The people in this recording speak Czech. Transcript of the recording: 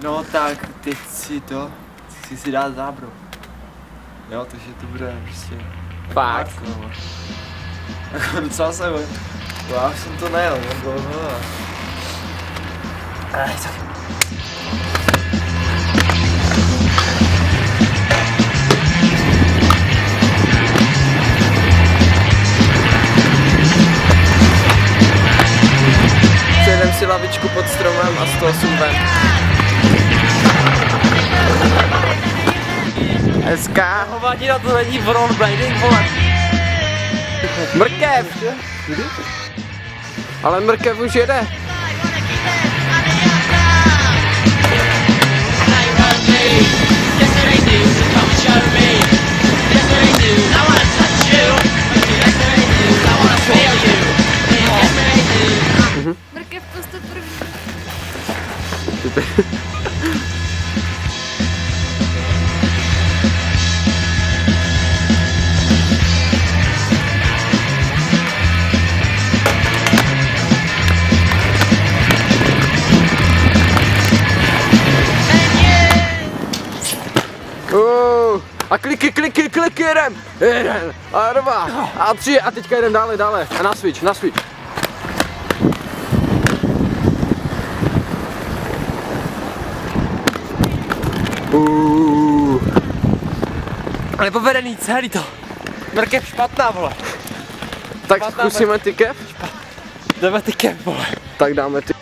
No tak, teď si dát zábro. Jo, takže to bude prostě... Fakt. No. Jako docela se bojím. Já už jsem to nejel, mám dlouho a... tak. Předem si lavičku pod stromem a z toho jsem ven. SK. Hovadina, to není rollerblading, vole. Mrkev. Ale mrkev už jede. Mrkev postup první. A kliky, jedem! Jeden, a dva, a tři, a teďka jedem dále, a na switch. Ale povedený, celý to. Mrkev špatná, vole. Tak zkusíme ty kev? Dáme ty kev, vole. Tak dáme ty.